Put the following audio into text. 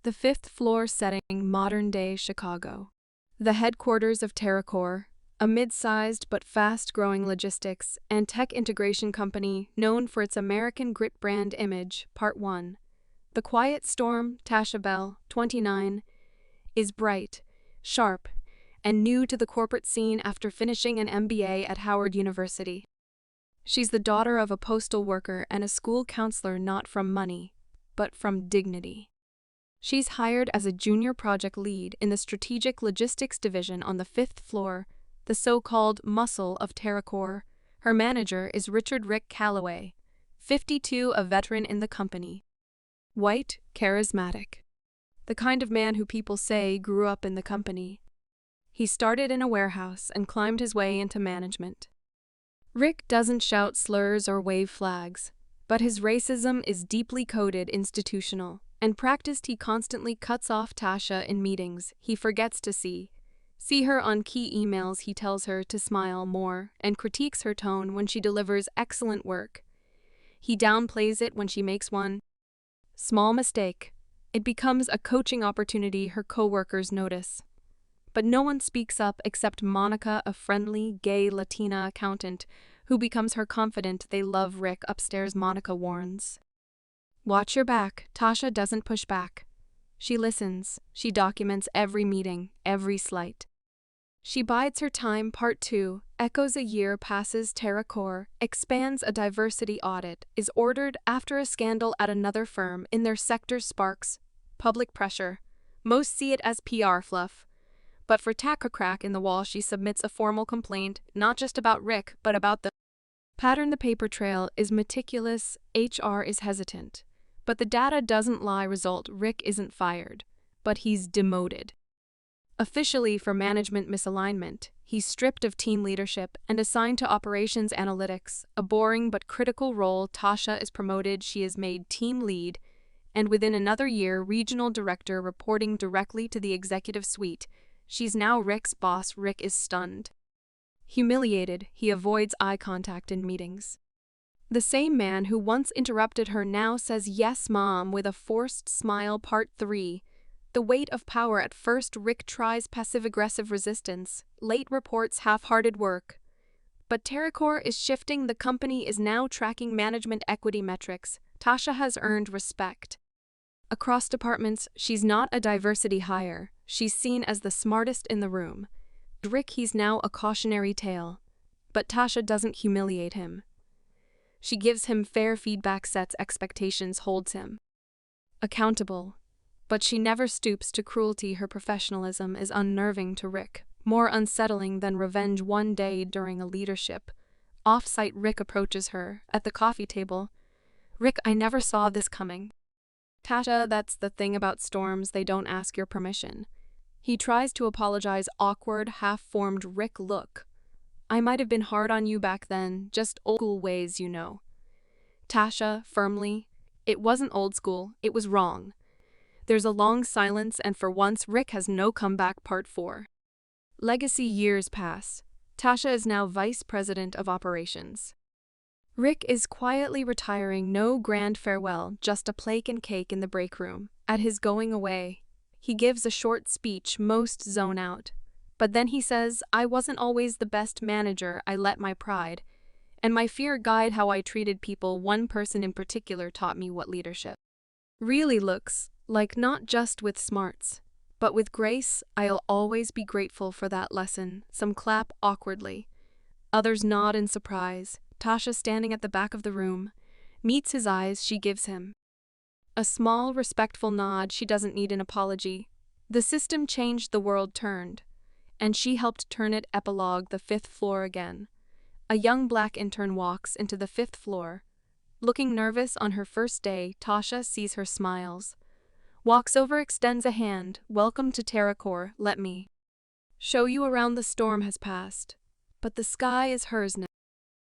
The fifth floor setting, modern-day Chicago. The headquarters of TerraCore, a mid-sized but fast-growing logistics and tech integration company known for its American grit brand image. Part 1. The quiet storm, Tasha Bell, 29, is bright, sharp, and new to the corporate scene after finishing an MBA at Howard University. She's the daughter of a postal worker and a school counselor, not from money, but from dignity. She's hired as a junior project lead in the strategic logistics division on the fifth floor, the so-called muscle of TerraCore. Her manager is Rick Calloway, 52, a veteran in the company. White, charismatic. The kind of man who people say grew up in the company. He started in a warehouse and climbed his way into management. Rick doesn't shout slurs or wave flags, but his racism is deeply coded institutional, and practiced. He constantly cuts off Tasha in meetings he forgets to see her on key emails. He tells her to smile more and critiques her tone when she delivers excellent work. He downplays it when she makes one small mistake. It becomes a coaching opportunity her coworkers notice. But no one speaks up except Monica, a friendly, gay Latina accountant who becomes her confidant. They love Rick upstairs, Monica warns. Watch your back. Tasha doesn't push back. She listens. She documents every meeting, every slight. She bides her time. Part 2. Echoes. A year passes. TerraCore expands. A diversity audit is ordered after a scandal at another firm in their sector sparks public pressure. Most see it as PR fluff. But for Taka crack in the wall, she submits a formal complaint, not just about Rick, but about the pattern. The paper trail is meticulous. HR is hesitant. But the data doesn't lie. Result: Rick isn't fired, but he's demoted. Officially for management misalignment, he's stripped of team leadership and assigned to operations analytics, a boring but critical role. Tasha is promoted. She is made team lead, and within another year, regional director, reporting directly to the executive suite. She's now Rick's boss. Rick is stunned. Humiliated, he avoids eye contact in meetings. The same man who once interrupted her now says yes, mom, with a forced smile. Part 3. The weight of power. At first, Rick tries passive-aggressive resistance, late reports, half-hearted work. But TerraCore is shifting. The company is now tracking management equity metrics. Tasha has earned respect. Across departments, she's not a diversity hire. She's seen as the smartest in the room. Rick, he's now a cautionary tale. But Tasha doesn't humiliate him. She gives him fair feedback, sets expectations, holds him accountable. But she never stoops to cruelty. Her professionalism is unnerving to Rick, more unsettling than revenge. One day during a leadership off-site, Rick approaches her at the coffee table. Rick, I never saw this coming. Tasha, that's the thing about storms, they don't ask your permission. He tries to apologize, awkward, half-formed. Rick, look, I might have been hard on you back then, just old school ways, you know. Tasha, firmly, it wasn't old school, it was wrong. There's a long silence, and for once, Rick has no comeback. Part 4. Legacy. Years pass. Tasha is now vice president of operations. Rick is quietly retiring. No grand farewell, just a plaque and cake in the break room. At his going away, he gives a short speech. Most zone out. But then he says, I wasn't always the best manager. I let my pride and my fear guide how I treated people. One person in particular taught me what leadership really looks like, not just with smarts, but with grace. I'll always be grateful for that lesson. Some clap awkwardly. Others nod in surprise. Tasha, standing at the back of the room, meets his eyes. She gives him a small, respectful nod. She doesn't need an apology. The system changed, the world turned, and she helped turn it. Epilogue. The fifth floor again. A young black intern walks into the fifth floor. Looking nervous on her first day, Tasha sees her, smiles, walks over, extends a hand. Welcome to TerraCore. Let me show you around. The storm has passed, but the sky is hers now.